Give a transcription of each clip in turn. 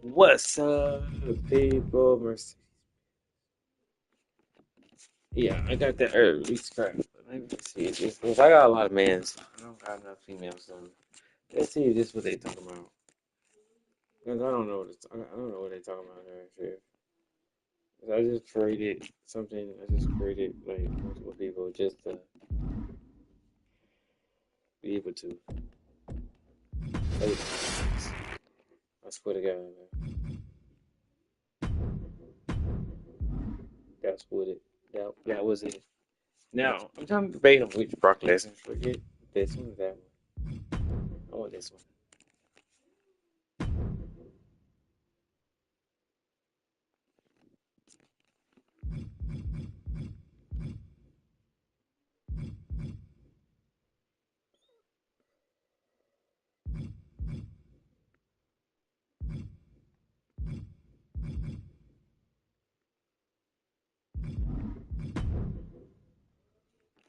What's up, people? Yeah, I got that early scrap. But let me see this. Cause I got a lot of mans. I don't got enough females. So let's see this what they talking about. Cause I don't know I don't know what they talking about here. 'Cause I just created something. I just created like multiple people just to be able to play them. I swear to God, man. That's what it. That was it. Now I'm trying to debate on which Brock Lesnar. Forget this one, or that one. I want this one.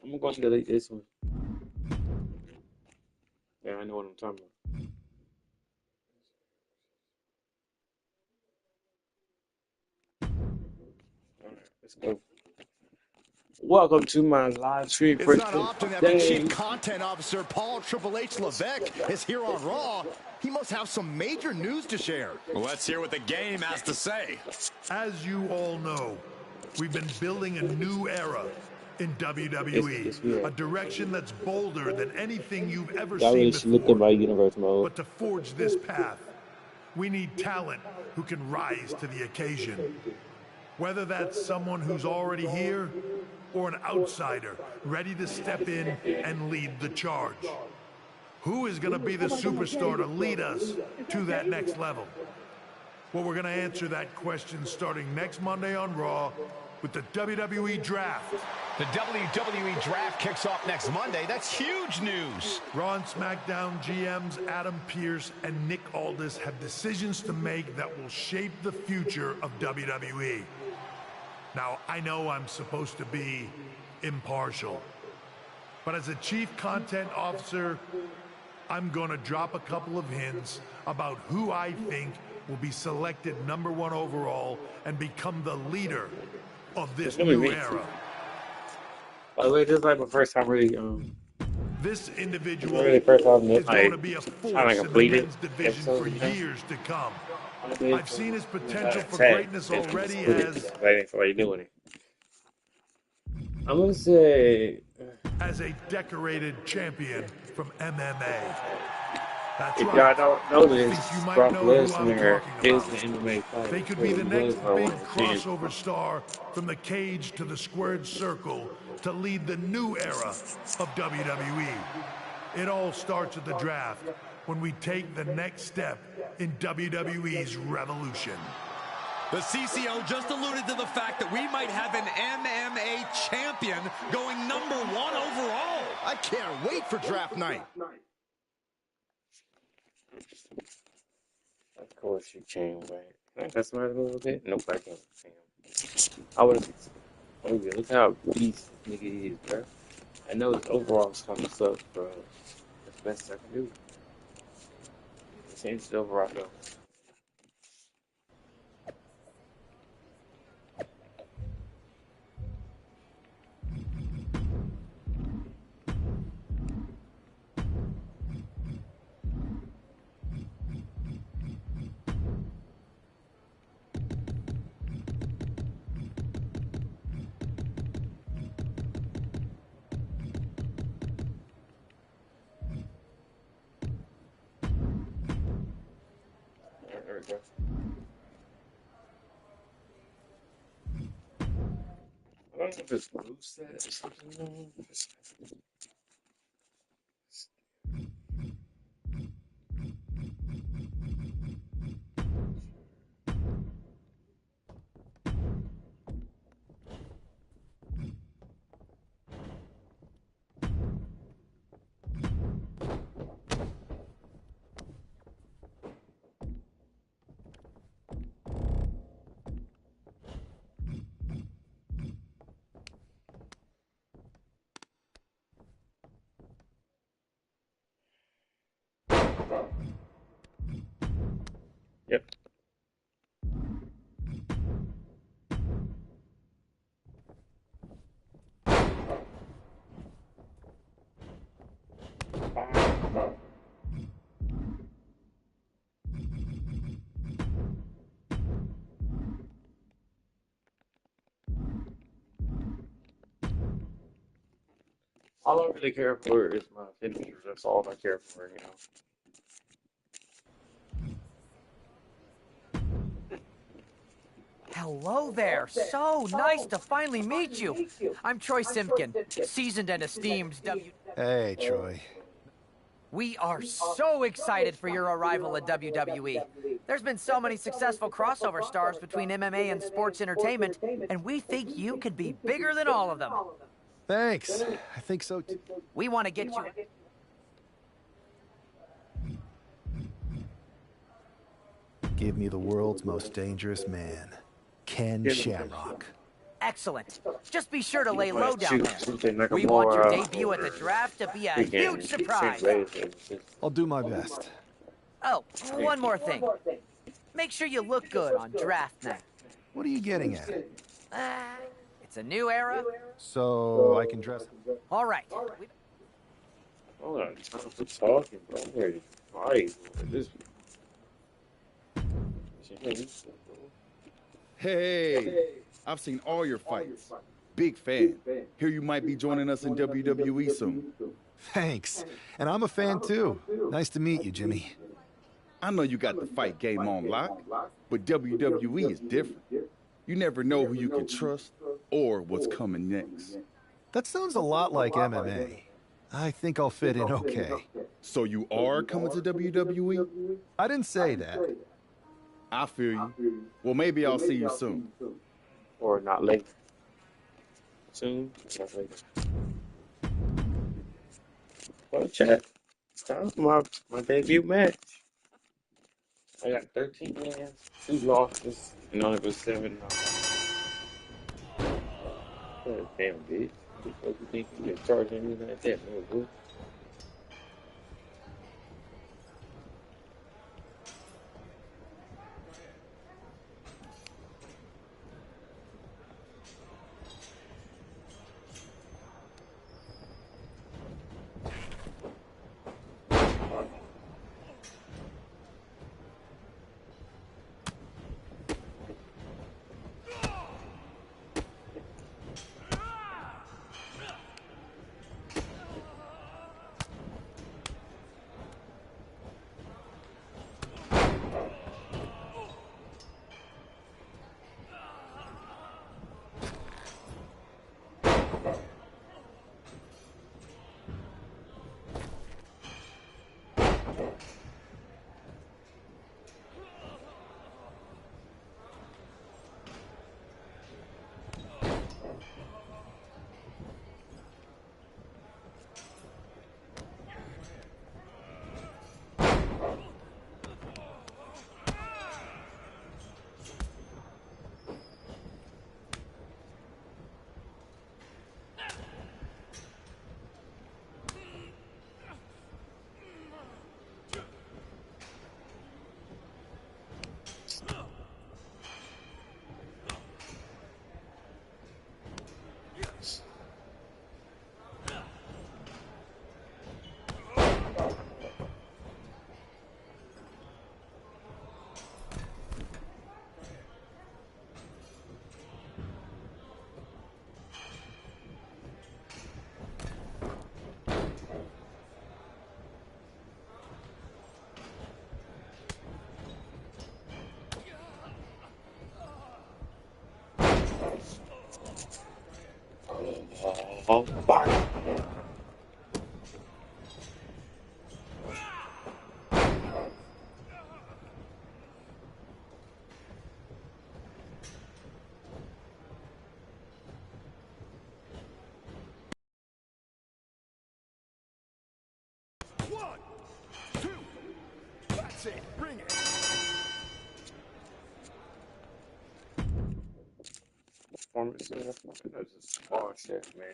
I'm going to delete this one. Yeah, I know what I'm talking about. All right, let's go. Welcome to my live stream for It's not often that the today. Chief Content Officer, Paul Triple H Levesque, is here on Raw. He must have some major news to share. Well, let's hear what the game has to say. As you all know, we've been building a new era in WWE, a direction that's bolder than anything you've ever seen before. But to forge this path, we need talent who can rise to the occasion. Whether that's someone who's already here or an outsider ready to step in and lead the charge. Who is going to be the superstar to lead us to that next level? Well, we're going to answer that question starting next Monday on Raw with the WWE Draft. The WWE Draft kicks off next Monday. That's huge news. Raw and SmackDown GMs Adam Pearce and Nick Aldis have decisions to make that will shape the future of WWE. Now, I know I'm supposed to be impartial, but as a Chief Content Officer, I'm going to drop a couple of hints about who I think will be selected #1 overall and become the leader of this new era. By the way, this is like my first time really, This individual is going to be a force in the men's division for years to come. I've seen his potential for greatness already I'm going to say as a decorated champion from MMA. That's if right. y'all don't know this, Brock Lesnar is the MMA fighter. They could be the next big crossover star from the cage to the squared circle to lead the new era of WWE. It all starts at the draft when we take the next step in WWE's revolution. The CCO just alluded to the fact that we might have an MMA champion going #1 overall. I can't wait for draft night. Of course you changed, right? Can I customize it a little bit? Nope, I can't. I would have. Oh yeah, look how beast this nigga is, bro. I know his overall's kind of sucks, bro. That's the best I can do. Change the overall though. There we go. I don't know if it's blue set or something. All I really care for is my finishers. That's all I care for, you know. Hello there. So nice to finally meet you. I'm Troy Simpkin, seasoned and esteemed Hey, Troy. We are so excited for your arrival at WWE. There's been so many successful crossover stars between MMA and sports entertainment, and we think you could be bigger than all of them. Thanks. I think so too. We want to get you... Give me the world's most dangerous man, Ken Shamrock. Excellent. Just be sure to lay low down there. Like We want your debut at the draft to be a huge surprise. I'll do my best. Oh, one more thing. Make sure you look good on draft night. What are you getting at? It's a new era. So I can dress... All right. Hold on, time for talking, bro. I'm ready to fight. This. Hey, I've seen all your fights. Big fan. Hear you might be joining us in WWE soon. Thanks. And I'm a fan too. Nice to meet you, Jimmy. I know you got the fight game on lock, but WWE is different. You never know who you can trust or what's coming next. That sounds a lot like MMA. I think I'll fit in okay. So you are coming to WWE? I didn't say that. I feel you. Well, maybe I'll see you soon. Or not late. Soon. Not late. Well, chat. It's time for my debut match. I got 13 wins, 2 losses, and only was 7 damn bitch. What you think you can charge anything like that, no good? Oh, fuck. One, two, that's it, bring it. Performance in the fucking that's just small shit, man.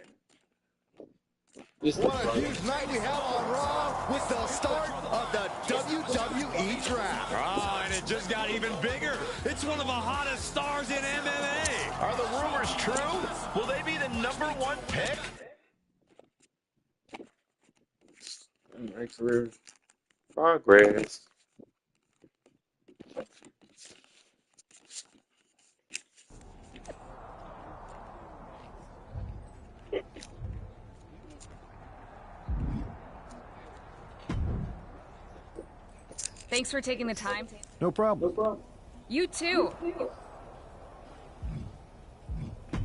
What a huge night we have on Raw with the start of the WWE Draft. Oh, and it just got even bigger. It's one of the hottest stars in MMA. Are the rumors true? Will they be the #1 pick? My career progress. Thanks for taking the time. No problem. You too.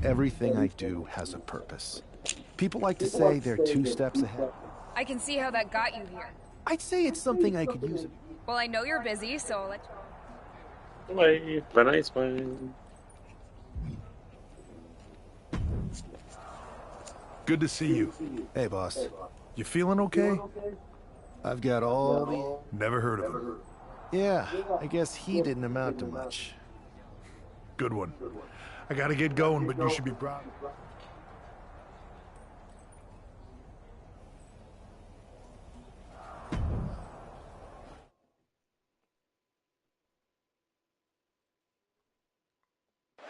Everything I do has a purpose. People like to say they're 2 steps ahead. I can see how that got you here. I'd say it's something I could use. Well, I know you're busy, so I'll let you... Bye. Bye, nice one. Good to see you. Hey, boss. You feeling okay? I've got all the... Never heard of him. Yeah, I guess he didn't amount to much. Good one. I gotta get going, but you should be proud.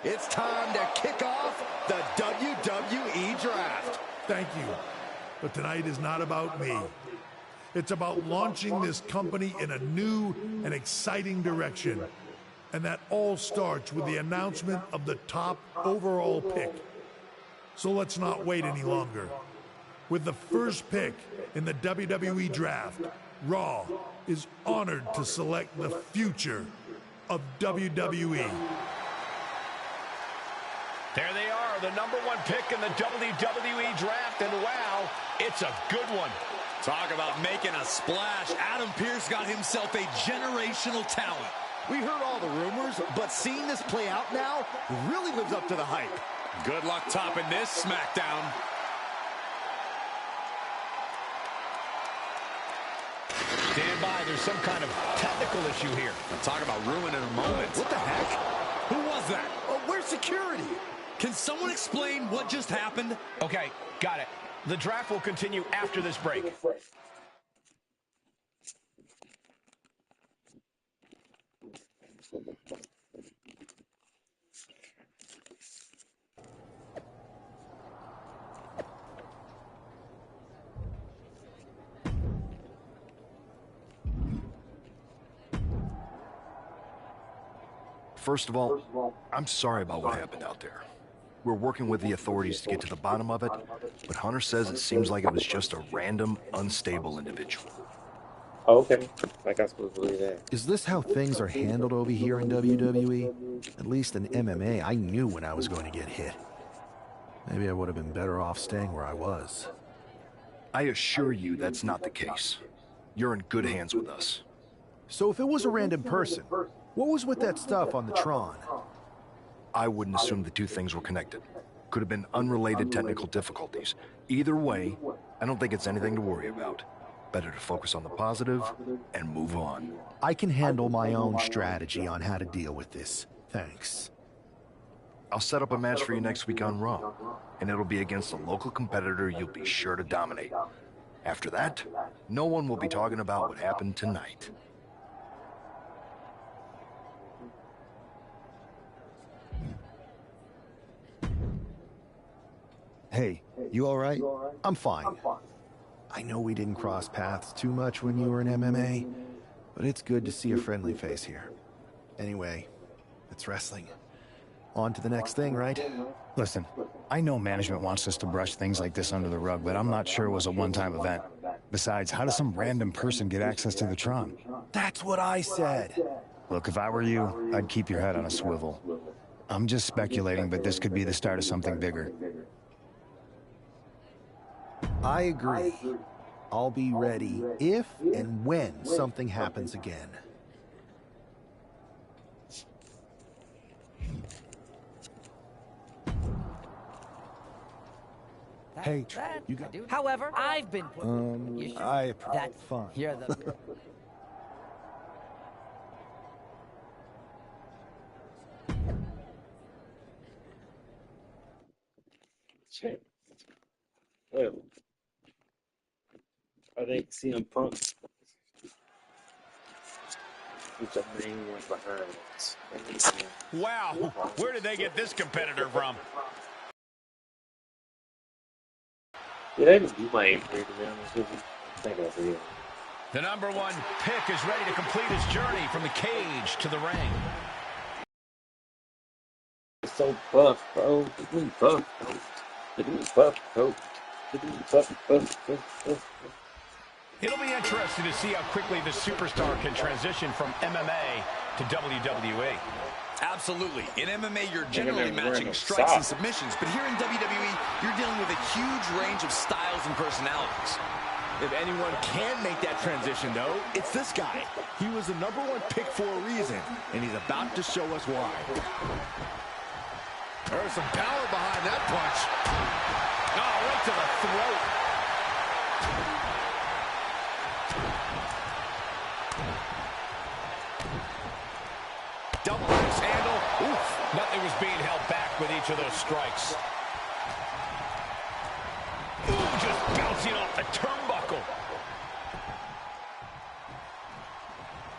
It's time to kick off the WWE Draft. Thank you. But tonight is not about me. It's about launching this company in a new and exciting direction. And that all starts with the announcement of the top overall pick. So let's not wait any longer. With the first pick in the WWE Draft, Raw is honored to select the future of WWE. There they are, the #1 pick in the WWE Draft, and wow, it's a good one. Talk about making a splash. Adam Pearce got himself a generational talent. We heard all the rumors, but seeing this play out now really lives up to the hype. Good luck topping this SmackDown. Stand by, there's some kind of technical issue here. Talk about ruining a moment. What the heck? Who was that? Oh, where's security? Can someone explain what just happened? Okay, got it. The draft will continue after this break. First of all, I'm sorry about what happened out there. We're working with the authorities to get to the bottom of it, but Hunter says it seems like it was just a random, unstable individual. Oh, okay. Like I supposed to believe that. Is this how things are handled over here in WWE? At least in MMA, I knew when I was going to get hit. Maybe I would have been better off staying where I was. I assure you that's not the case. You're in good hands with us. So if it was a random person, what was with that stuff on the Tron? I wouldn't assume the two things were connected. Could have been unrelated technical difficulties. Either way, I don't think it's anything to worry about. Better to focus on the positive and move on. I can handle my own strategy on how to deal with this. Thanks. I'll set up a match for you next week on Raw, and it'll be against a local competitor you'll be sure to dominate. After that, no one will be talking about what happened tonight. Hey, you all right? I'm fine. I know we didn't cross paths too much when you were in MMA, but it's good to see a friendly face here. Anyway, it's wrestling. On to the next thing, right? Listen, I know management wants us to brush things like this under the rug, but I'm not sure it was a one-time event. Besides, how does some random person get access to the Tron? That's what I said. Look, if I were you, I'd keep your head on a swivel. I'm just speculating, but this could be the start of something bigger. I agree. I'll be ready if and when something happens again. Hey, you got... However, I've been put... That's fine. You're the... Shit. Well, I think CM Punk is the main one behind it. Wow, where did they get this competitor from? Yeah, they just do my 8th grade, to be honest with you. I think that's it. The #1 pick is ready to complete his journey from the cage to the ring. It's so buff, bro. Look at me buff, bro. Look at me buff, bro. Look at me buff, buff, buff, buff. It'll be interesting to see how quickly the superstar can transition from MMA to WWE. Absolutely. In MMA, you're generally matching strikes and submissions, but here in WWE, you're dealing with a huge range of styles and personalities. If anyone can make that transition, though, it's this guy. He was the #1 pick for a reason, and he's about to show us why. There's some power behind that punch. Oh, right to the throat. Double axe handle. Oof. Nothing was being held back with each of those strikes. Ooh, just bouncing off the turnbuckle.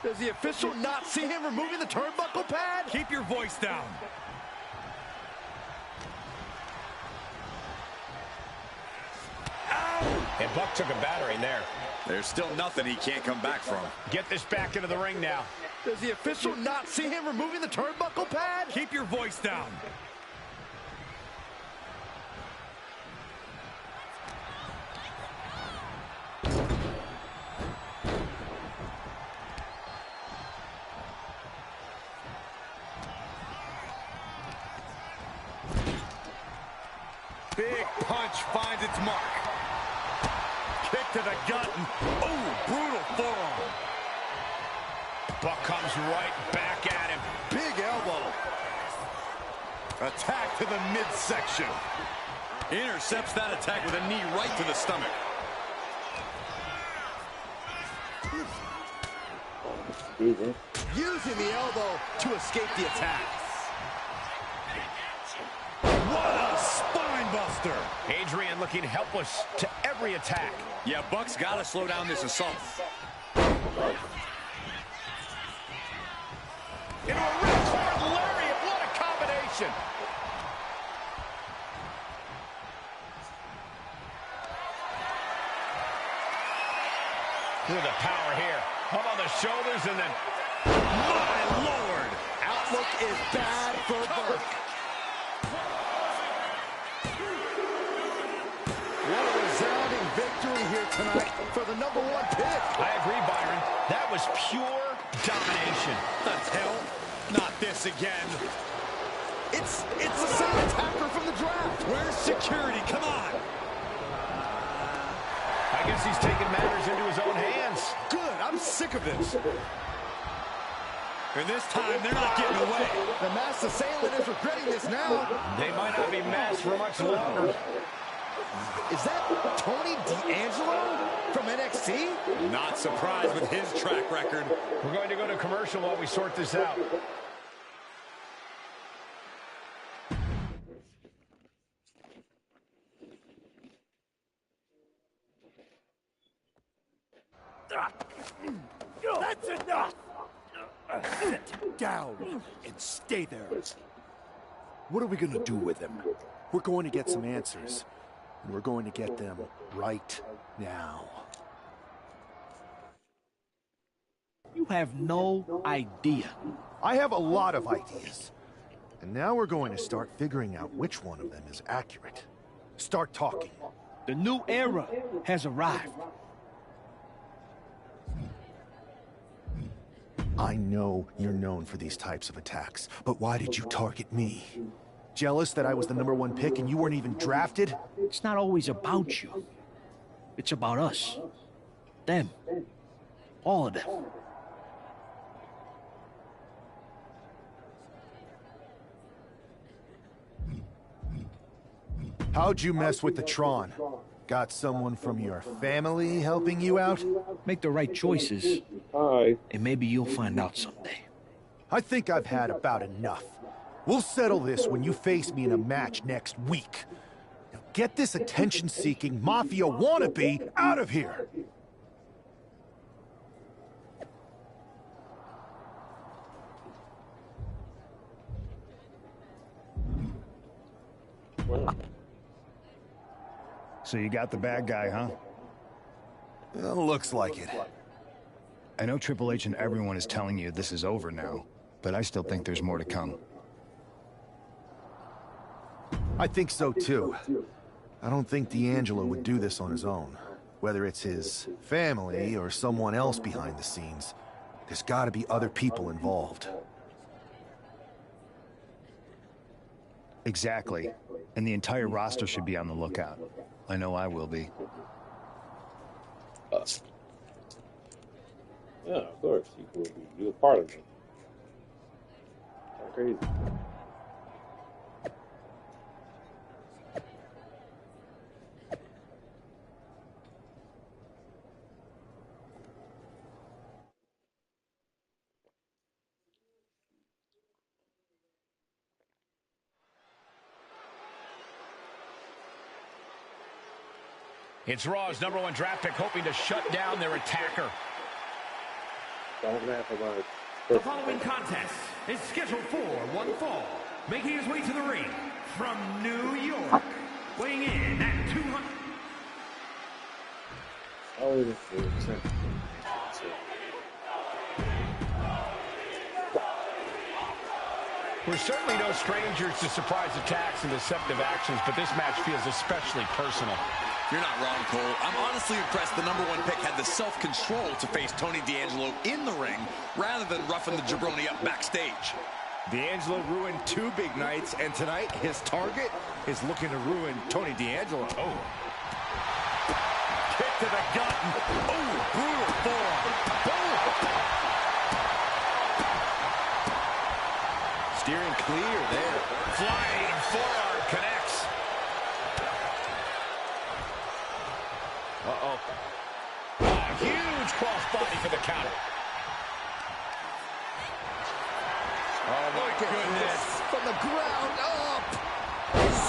Does the official not see him removing the turnbuckle pad? Keep your voice down. Ow! And Buck took a battering there. There's still nothing he can't come back from. Get this back into the ring now. Does the official not see him removing the turnbuckle pad? Keep your voice down. Big punch finds its mark. Kick to the gut. Oh, brutal forearm. Buck comes right back at him. Big elbow. Attack to the midsection. Intercepts that attack with a knee right to the stomach. Using the elbow to escape the attack. What a spine buster. Adrian looking helpless to every attack. Yeah, Buck's got to slow down this assault. Into a ripcord lariat. What a combination. Look at the power here. Up on the shoulders and then, my Lord. Outlook is bad for Buck. What a resounding victory here tonight for the #1 pick. I agree, Byron. That was pure domination. The hell? Not this again. It's the same attacker from the draft. Where's security? Come on. I guess he's taking matters into his own hands. Good. I'm sick of this. And this time, they're not getting away. The masked assailant is regretting this now. They might not be masked for much longer. Is that Tony D'Angelo from NXT? Not surprised with his track record. We're going to go to commercial while we sort this out. That's enough! Sit down and stay there. What are we gonna do with him? We're going to get some answers, and we're going to get them right now. You have no idea. I have a lot of ideas. And now we're going to start figuring out which one of them is accurate. Start talking. The new era has arrived. I know you're known for these types of attacks, but why did you target me? Jealous that I was the #1 pick and you weren't even drafted? It's not always about you. It's about us. Them. All of them. How'd you mess with the Tron? Got someone from your family helping you out? Make the right choices, and maybe you'll find out someday. I think I've had about enough. We'll settle this when you face me in a match next week. Now get this attention-seeking mafia wannabe out of here! So you got the bad guy, huh? Well, looks like it. I know Triple H and everyone is telling you this is over now, but I still think there's more to come. I think so too. I don't think D'Angelo would do this on his own. Whether it's his family or someone else behind the scenes, there's got to be other people involved. Exactly. And the entire roster should be on the lookout. I know I will be. Yeah, of course. You're a part of it. That's crazy. It's Raw's #1 draft pick hoping to shut down their attacker. The following contest is scheduled for one fall. Making his way to the ring from New York, weighing in at 200. We're certainly no strangers to surprise attacks and deceptive actions, but this match feels especially personal. You're not wrong, Cole. I'm honestly impressed the #1 pick had the self-control to face Tony D'Angelo in the ring rather than roughing the jabroni up backstage. D'Angelo ruined 2 big nights, and tonight his target is looking to ruin Tony D'Angelo. Oh. Kick to the gut. Oh, brutal forearm. Oh. Steering clear there. Flying forearm connects. Uh-oh. Huge crossbody for the counter. Oh, my goodness. From the ground up.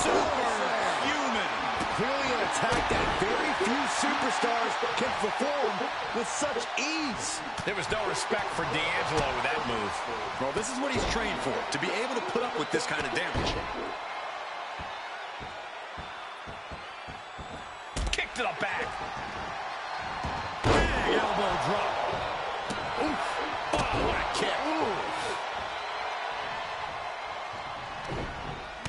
Superhuman. Clearly an attack that very few superstars can perform with such ease. There was no respect for D'Angelo with that move. Well, this is what he's trained for, to be able to put up with this kind of damage. Kick to the back. Big elbow drop. Oof. Oh, what a kick.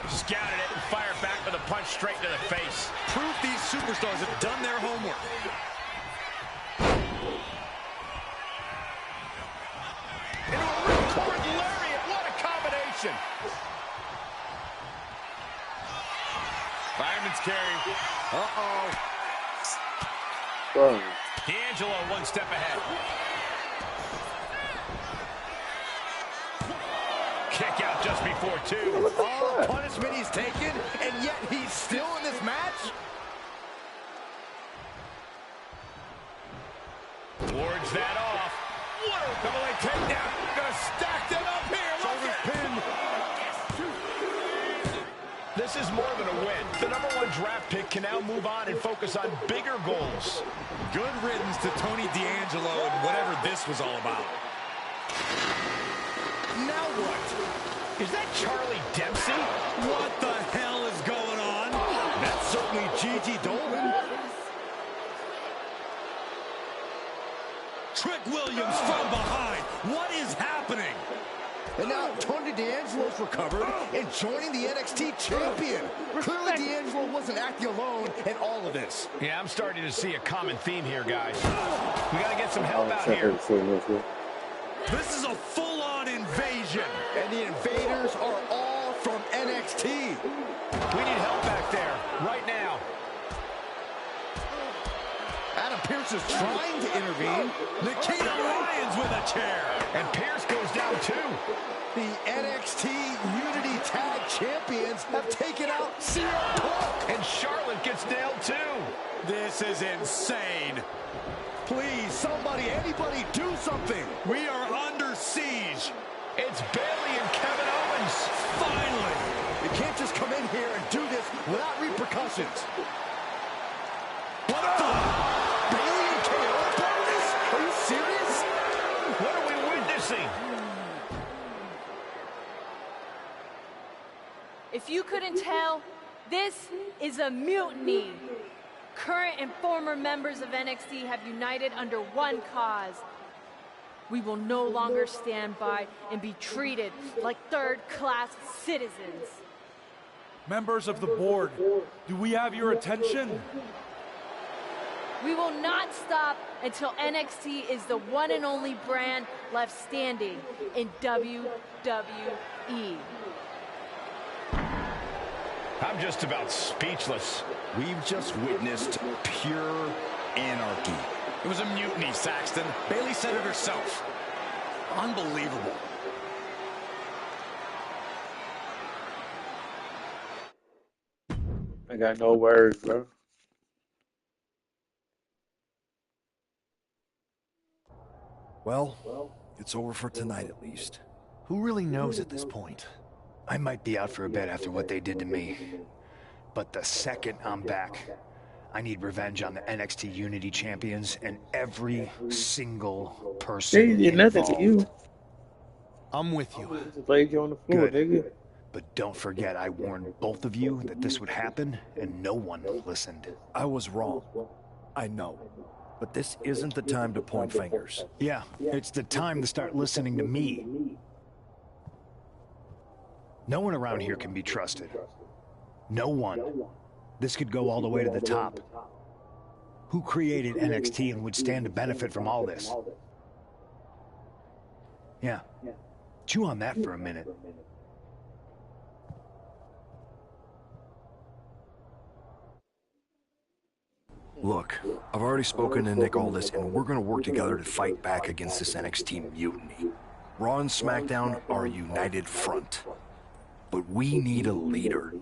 Scouted it and fired back with a punch straight to the face. Proof these superstars have done their homework. Into a ripcord lariat. What a combination. Fireman's carry. Uh-oh. D'Angelo one step ahead. Kick out just before 2. All the punishment he's taken, and yet he's still in this match? Wards that off. What a double leg takedown. Gonna stack them up here. Shoulders pinned. This is more than a win. The #1 draft pick can now move on and focus on bigger goals. Good riddance to Tony D'Angelo and whatever this was all about. Now what? Is that Charlie Dempsey? What the hell is going on? That's certainly Gigi Dolan. Trick Williams from behind. What is happening? And now Tony D'Angelo's recovered and joining the NXT champion. Clearly D'Angelo wasn't acting alone in all of this. Yeah, I'm starting to see a common theme here, guys. We got to get some help out here. This is a full-on invasion. And the invaders are all from NXT. We need help back there, right now. Adam Pearce is trying to intervene. Nikita Lyons with a chair. And Pearce goes down too. The NXT Unity Tag Champions have taken out CM Punk. And Charlotte gets nailed too. This is insane. Please, somebody, anybody, do something. We are under siege. It's Bayley and Kevin Owens. Finally. You can't just come in here and do this without repercussions. What the? Bayley and KO bonus? Are you serious? What are we witnessing? If you couldn't tell, this is a mutiny. Current and former members of NXT have united under one cause. We will no longer stand by and be treated like third-class citizens. Members of the board, do we have your attention? We will not stop until NXT is the one and only brand left standing in WWE. I'm just about speechless. We've just witnessed pure anarchy. It was a mutiny, Saxton. Bayley said it herself. Unbelievable. I got no words, bro. Well, it's over for tonight at least. Who really knows at this point? I might be out for a bit after what they did to me. But the second I'm back, I need revenge on the NXT Unity Champions and every single person They did nothing to you. involved. I'm with you. Just laid you on the floor, Good. nigga. But don't forget, I warned both of you that this would happen, and no one listened. I was wrong. I know. But this isn't the time to point fingers. Yeah, it's the time to start listening to me. No one around here can be trusted. No one. This could go all the way to the top. Who created NXT and would stand to benefit from all this? Yeah. Chew on that for a minute. Look, I've already spoken to Nick Aldis, and we're gonna work together to fight back against this NXT mutiny. Raw and SmackDown are a united front. But we need a leader.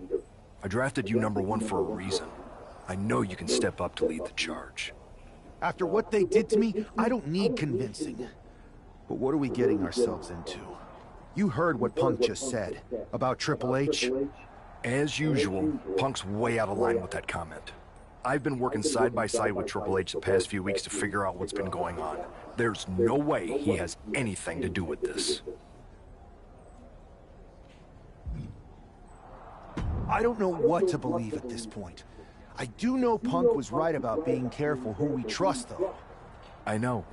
I drafted you #1 for a reason. I know you can step up to lead the charge. After what they did to me, I don't need convincing. But what are we getting ourselves into? You heard what Punk just said about Triple H. As usual, Punk's way out of line with that comment. I've been working side by side with Triple H the past few weeks to figure out what's been going on. There's no way he has anything to do with this. I don't know what to believe at this point. I do know Punk was right about being careful who we trust, though. I know.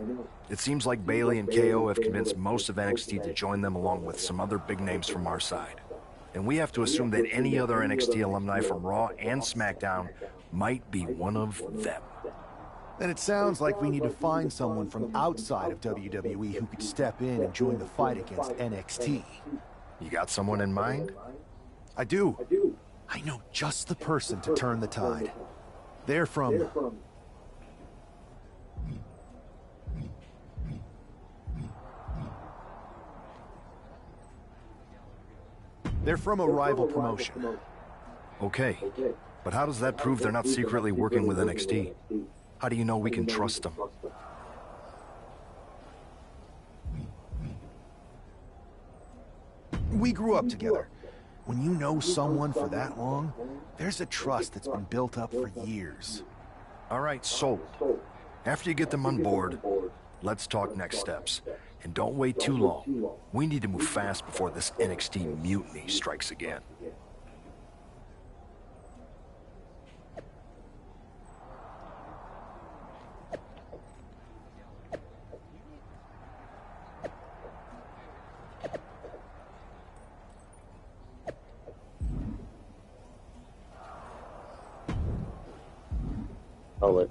It seems like Bayley and KO have convinced most of NXT to join them along with some other big names from our side. And we have to assume that any other NXT alumni from Raw and SmackDown might be one of them. Then it sounds like we need to find someone from outside of WWE who could step in and join the fight against NXT. You got someone in mind? I do. I know just the person to turn the tide. They're from... They're from a rival promotion. Okay, but how does that prove they're not secretly working with NXT? How do you know we can trust them? We grew up together. When you know someone for that long, there's a trust that's been built up for years. All right, sold. After you get them on board, let's talk next steps. And don't wait too long. We need to move fast before this NXT mutiny strikes again. Oh, wait.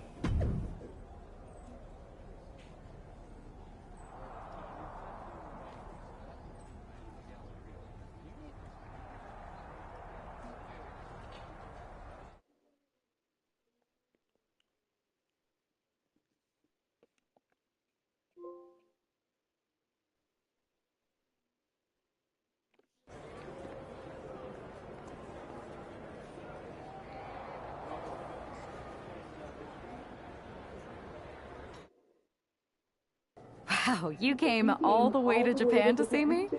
Wow, you came all the way to Japan to see me?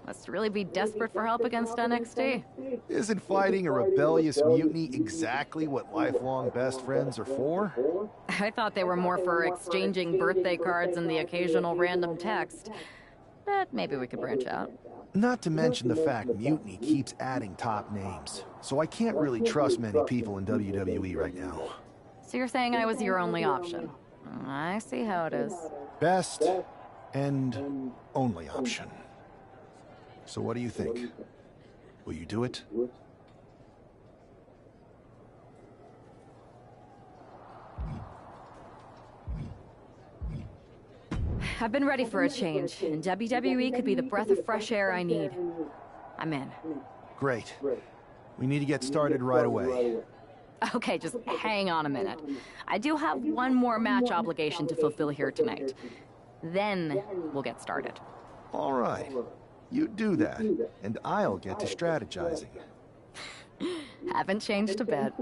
Must really be desperate for help against NXT. Isn't fighting a rebellious mutiny exactly what lifelong best friends are for? I thought they were more for exchanging birthday cards and the occasional random text. But maybe we could branch out. Not to mention the fact Mutiny keeps adding top names, so I can't really trust many people in WWE right now. So you're saying I was your only option? I see how it is. Best and only option. So what do you think? Will you do it? I've been ready for a change, and WWE could be the breath of fresh air I need. I'm in. Great. We need to get started right away. Okay, just hang on a minute. I do have one more match obligation to fulfill here tonight. Then we'll get started. All right. You do that, and I'll get to strategizing. Haven't changed a bit.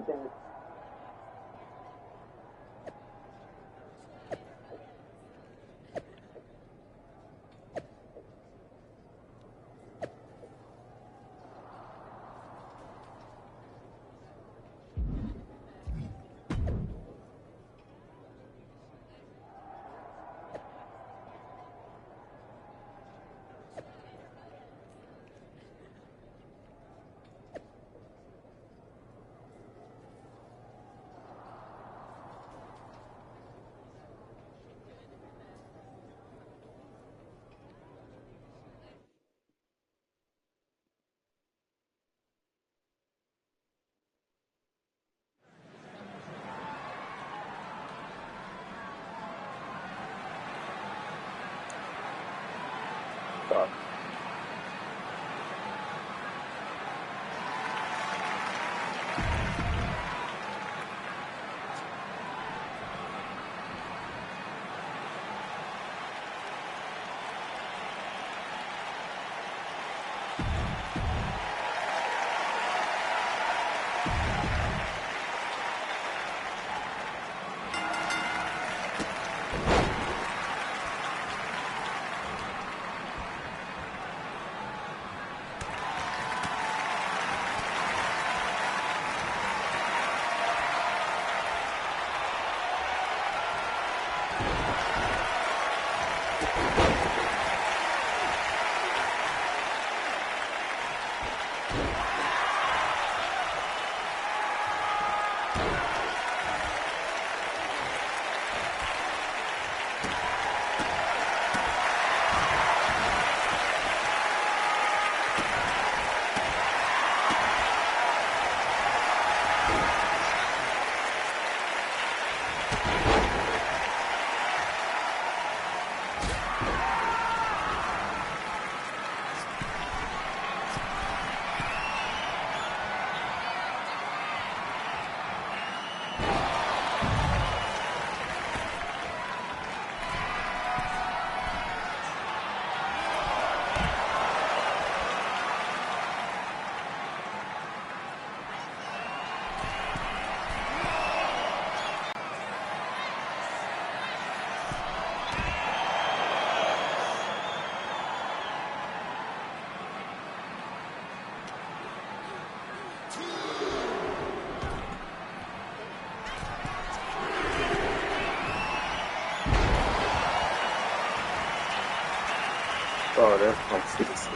Oh, that's my citizen.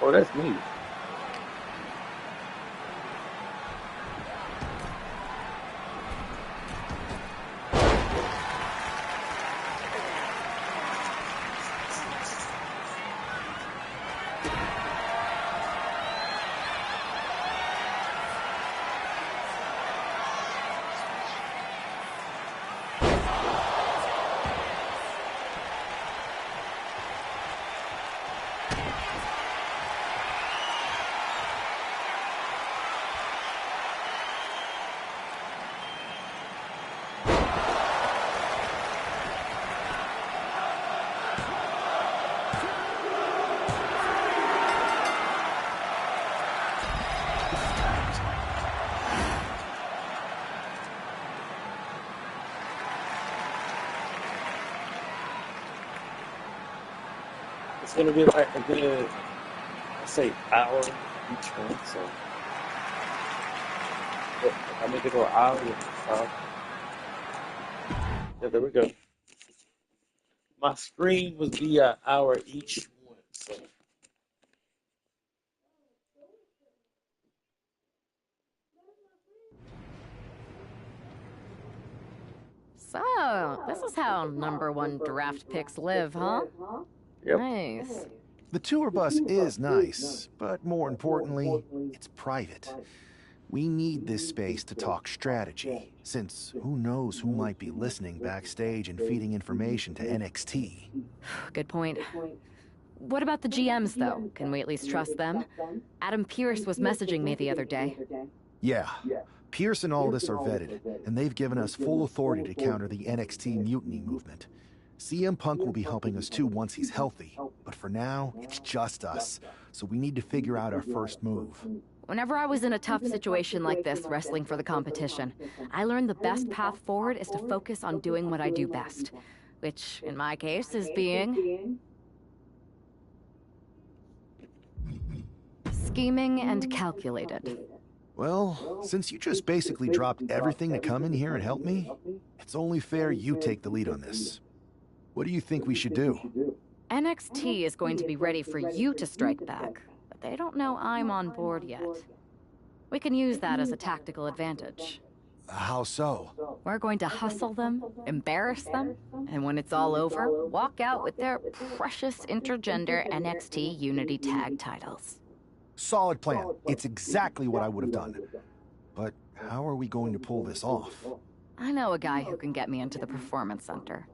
Oh, that's me. It's gonna be like a good, let's say, hour each one. So if I make it to an hour, yeah, there we go. My stream was be an hour each one. So. So, this is how #1 draft picks live, huh? Yep. Nice. The tour bus is nice, but more importantly, it's private. We need this space to talk strategy, since who knows who might be listening backstage and feeding information to NXT. Good point. What about the GMs, though? Can we at least trust them? Adam Pearce was messaging me the other day. Yeah. Pierce and Aldis are vetted, and they've given us full authority to counter the NXT mutiny movement. CM Punk will be helping us too once he's healthy, but for now, it's just us, so we need to figure out our first move. Whenever I was in a tough situation like this, wrestling for the competition, I learned the best path forward is to focus on doing what I do best, which, in my case, is being... scheming and calculated. Well, since you just basically dropped everything to come in here and help me, it's only fair you take the lead on this. What do you think we should do? NXT is going to be ready for you to strike back, but they don't know I'm on board yet. We can use that as a tactical advantage. How so? We're going to hustle them, embarrass them, and when it's all over, walk out with their precious intergender NXT Unity Tag titles. Solid plan. It's exactly what I would have done. But how are we going to pull this off? I know a guy who can get me into the Performance Center.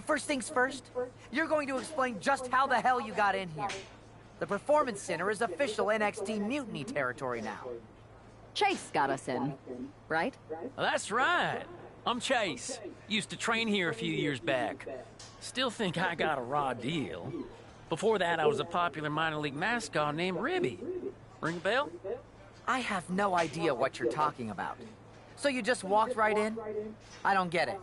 First things first, you're going to explain just how the hell you got in here. The Performance Center is official NXT Mutiny territory now. Chase got us in, right? That's right. I'm Chase. Used to train here a few years back. Still think I got a raw deal. Before that, I was a popular minor league mascot named Ribby. Ring a bell? I have no idea what you're talking about. So you just walked right in? I don't get it.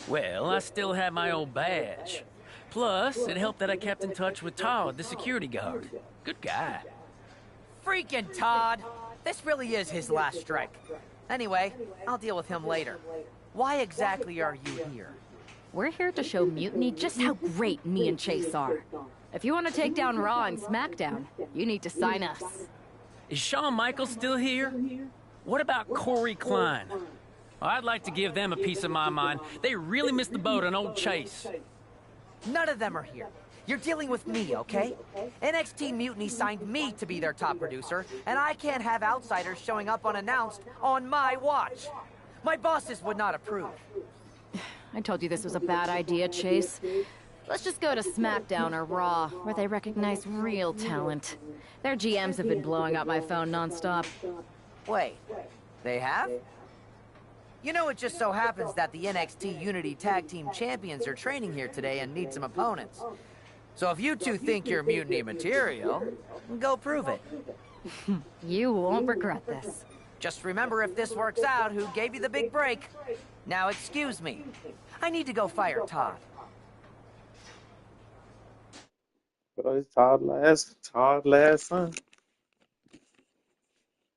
Well, I still had my old badge. Plus, it helped that I kept in touch with Todd, the security guard. Good guy. Freaking Todd! This really is his last strike. Anyway, I'll deal with him later. Why exactly are you here? We're here to show Mutiny just how great me and Chase are. If you want to take down Raw and SmackDown, you need to sign us. Is Shawn Michaels still here? What about Corey Klein? I'd like to give them a piece of my mind. They really missed the boat on old Chase. None of them are here. You're dealing with me, okay? NXT Mutiny signed me to be their top producer, and I can't have outsiders showing up unannounced on my watch. My bosses would not approve. I told you this was a bad idea, Chase. Let's just go to SmackDown or Raw, where they recognize real talent. Their GMs have been blowing up my phone nonstop. Wait, they have? You know, it just so happens that the NXT Unity Tag Team Champions are training here today and need some opponents. So if you two think you're Mutiny material, go prove it. You won't regret this. Just remember, if this works out, who gave you the big break. Now excuse me. I need to go fire Todd. But it's Todd last son.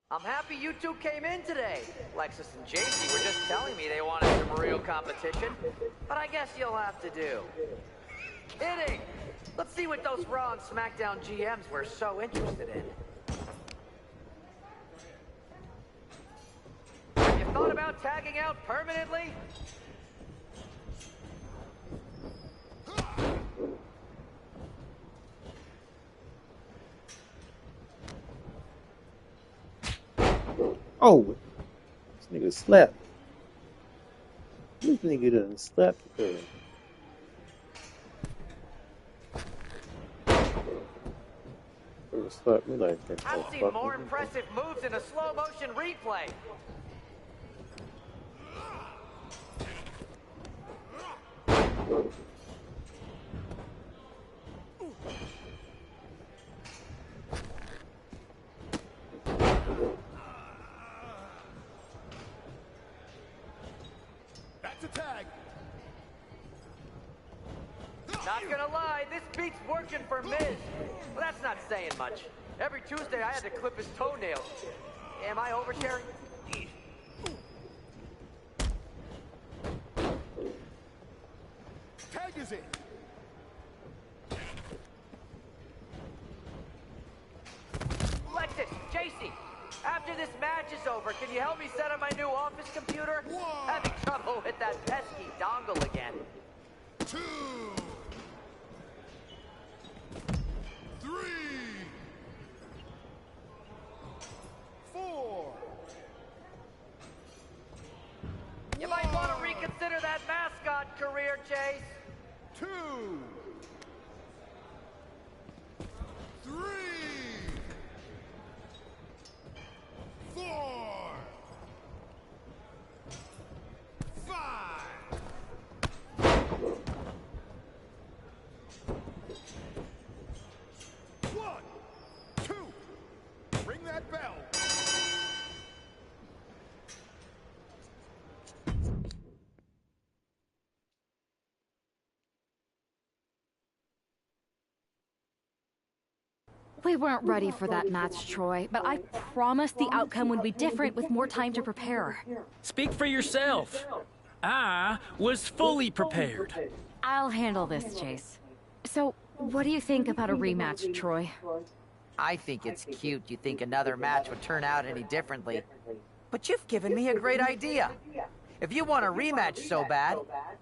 I'm happy you two came in today. Lexus and JC were just telling me they wanted some real competition, but I guess you'll have to do. Kidding! Let's see what those Raw and SmackDown GMs were so interested in. Have you thought about tagging out permanently? Oh, this nigga slept. This nigga done slept. Slept me like that. I've seen more impressive moves in a slow motion replay. That's a tag. Not gonna lie, this beat's working for Miz. But that's not saying much. Every Tuesday I had to clip his toenails. Am I oversharing? Tag is in. Lexus, JC, after this match is over, can you help me set up my new office computer? Having trouble with that pesky dongle again. 2, 3, 4. You might want to reconsider that mascot career, Chase. 2, 3, 4, 5. 1, 2. Ring that bell. We weren't ready for that match, Troy, but I promised the outcome would be different with more time to prepare. Speak for yourself. I was fully prepared. I'll handle this, Chase. So, what do you think about a rematch, Troy? I think it's cute you think another match would turn out any differently. But you've given me a great idea. If you want a rematch so bad,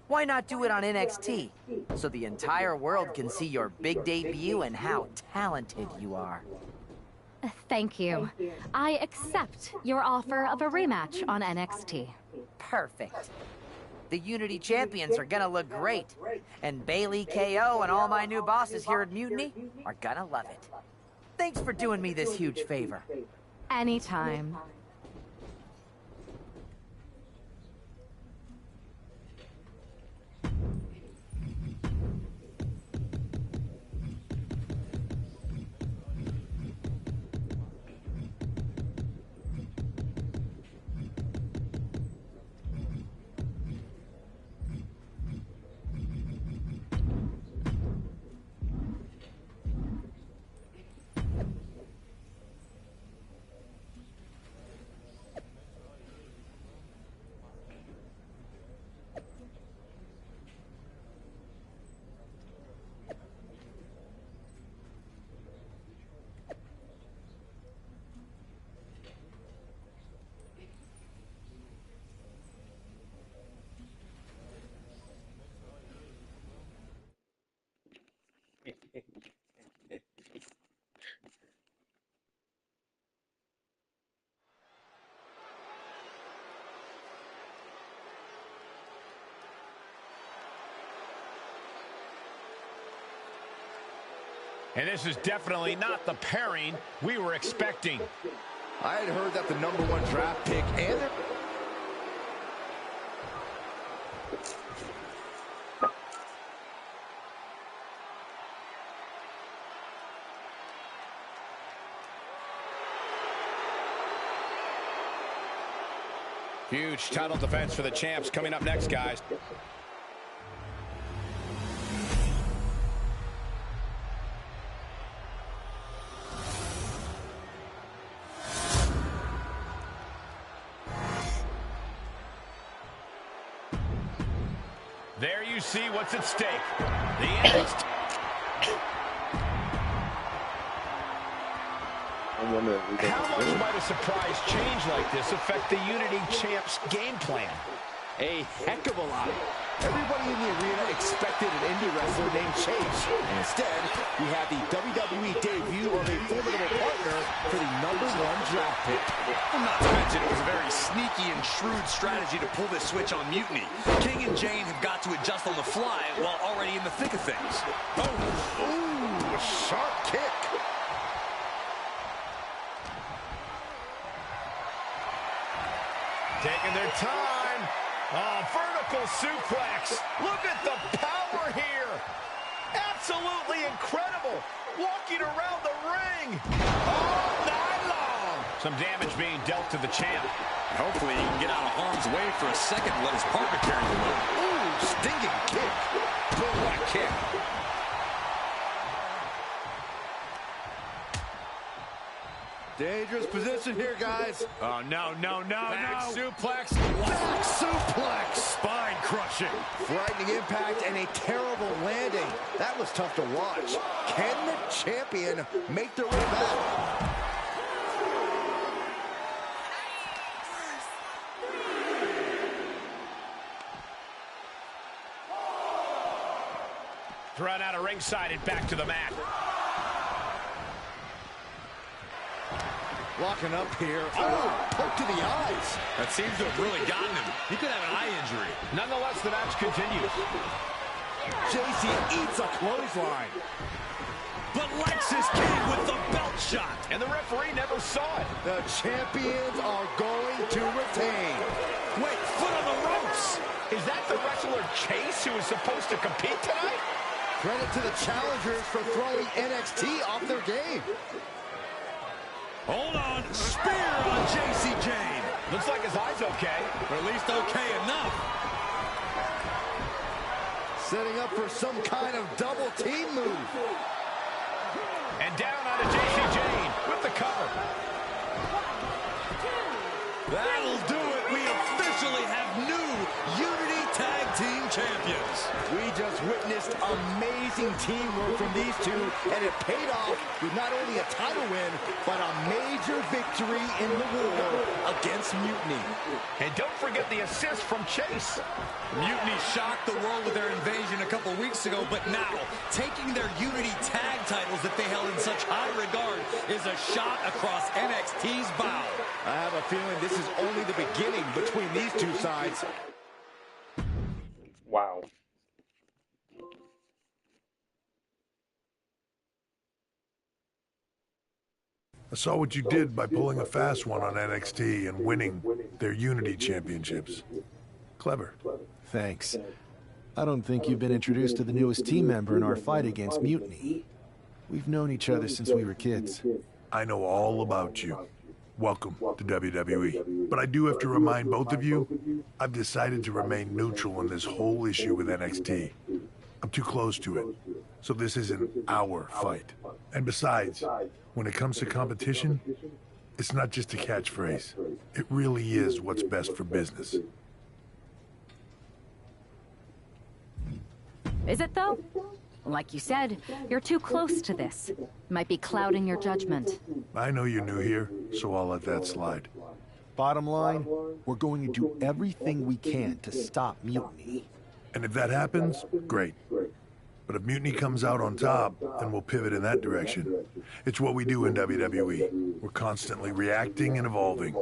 why not do it on NXT? So the entire world can see your big debut and how talented you are. Thank you. I accept your offer of a rematch on NXT. Perfect. The Unity Champions are gonna look great. And Bailey, KO, and all my new bosses here at Mutiny are gonna love it. Thanks for doing me this huge favor. Anytime. And this is definitely not the pairing we were expecting. I had heard that the #1 draft pick and their... Huge title defense for the champs coming up next, guys. There you see what's at stake. The NXT. How much might a surprise change like this affect the Unity Champs game plan? A heck of a lot. Everybody in the arena expected an indie wrestler named Chase. And instead, we have the WWE debut of a formidable partner for the #1 draft pick. Well, not to mention, it was a very sneaky and shrewd strategy to pull this switch on Mutiny. King and Jane have got to adjust on the fly while already in the thick of things. Ooh, a sharp kick. Taking their time. Oh, vertical suplex. Look at the power here. Absolutely incredible. Walking around the ring all night long. Some damage being dealt to the champ. Hopefully he can get out of harm's way for a second and let his partner carry the load. Ooh, stinging kick. Boom, what a kick. Dangerous position here, guys. Oh, no, no, no, Back no. suplex. Back suplex. Spine crushing. Frightening impact and a terrible landing. That was tough to watch. Can the champion make their way back? Thrown out of ringside and back to the mat. Locking up here. Oh, poke to the eyes. That seems to have really gotten him. He could have an eye injury. Nonetheless, the match continues. JC eats a clothesline. But Lexus came with the belt shot. And the referee never saw it. The champions are going to retain. Wait, foot on the ropes. Is that the wrestler Chase who is supposed to compete tonight? Credit to the challengers for throwing NXT off their game. Hold on. Spear on JC Jane. Looks like his eye's okay. Or at least okay enough. Setting up for some kind of double team move. And down onto JC Jane with the cover. That'll do it. We officially have new Unity Tag Team Champions. We just witnessed amazing teamwork from these two, and it paid off with not only a title win, but a major victory in the war against Mutiny. And don't forget the assist from Chase. Mutiny shocked the world with their invasion a couple weeks ago, but now, taking their Unity Tag titles that they held in such high regard is a shot across NXT's bow. I have a feeling this is only the beginning between these two sides. Wow. I saw what you did by pulling a fast one on NXT and winning their Unity Championships. Clever. Thanks. I don't think you've been introduced to the newest team member in our fight against Mutiny. We've known each other since we were kids. I know all about you. Welcome to WWE. But I do have to remind both of you, I've decided to remain neutral in this whole issue with NXT. I'm too close to it, so this isn't our fight. And besides, when it comes to competition, it's not just a catchphrase. It really is what's best for business. Is it, though? Like you said, you're too close to this. Might be clouding your judgment. I know you're new here, so I'll let that slide. Bottom line, we're going to do everything we can to stop Mutiny. And if that happens, great. But if Mutiny comes out on top, then we'll pivot in that direction. It's what we do in WWE. We're constantly reacting and evolving.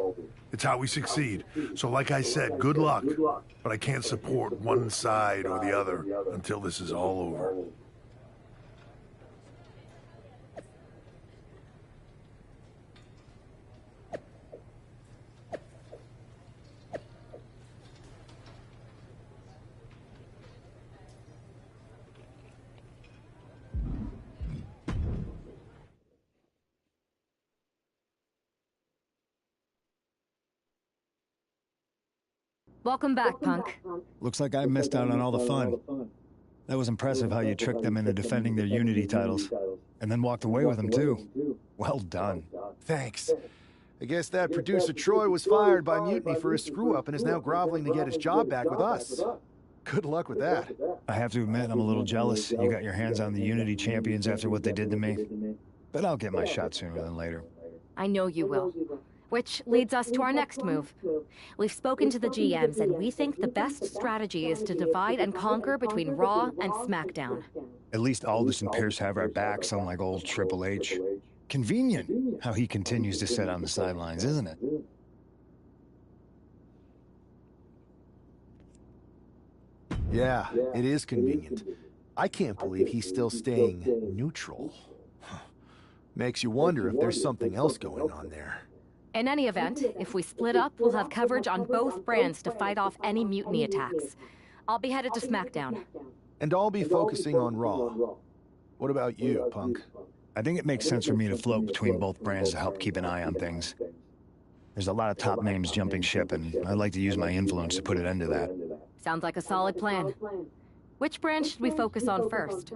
It's how we succeed. So like I said, good luck. But I can't support one side or the other until this is all over. Welcome back, Punk. Looks like I missed out on all the fun. That was impressive how you tricked them into defending their Unity titles. And then walked away with them, too. Well done. Thanks. I guess that producer Troy was fired by Mutiny for his screw-up and is now groveling to get his job back with us. Good luck with that. I have to admit, I'm a little jealous you got your hands on the Unity champions after what they did to me. But I'll get my shot sooner than later. I know you will. Which leads us to our next move. We've spoken to the GMs, and we think the best strategy is to divide and conquer between Raw and SmackDown. At least Aldous and Pierce have our backs, unlike old Triple H. Convenient how he continues to sit on the sidelines, isn't it? Yeah, it is convenient. I can't believe he's still staying neutral. Makes you wonder if there's something else going on there. In any event, if we split up, we'll have coverage on both brands to fight off any Mutiny attacks. I'll be headed to SmackDown. And I'll be focusing on Raw. What about you, Punk? I think it makes sense for me to float between both brands to help keep an eye on things. There's a lot of top names jumping ship, and I'd like to use my influence to put an end to that. Sounds like a solid plan. Which brand should we focus on first?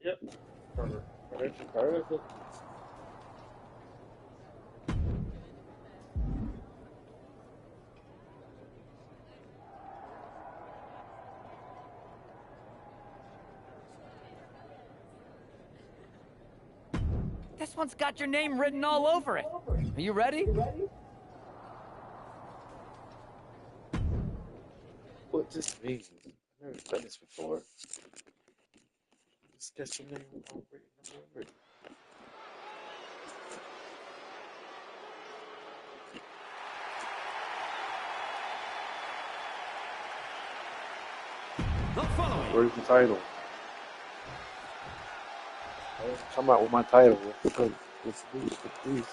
Yep. This one's got your name written all over it. Are you ready? What this means? I've never done this before. Just get your name all written all over it. Where's the title? I'm talking about with my title. What's these?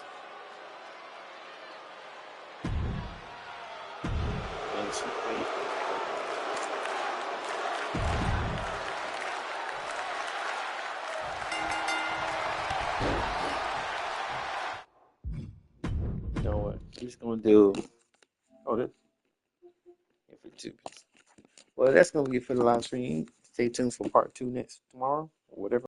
You know what? I'm just gonna do. Oh, this. For 2 piece. Well, that's gonna be it for the live stream. Stay tuned for part 2 tomorrow, or whatever.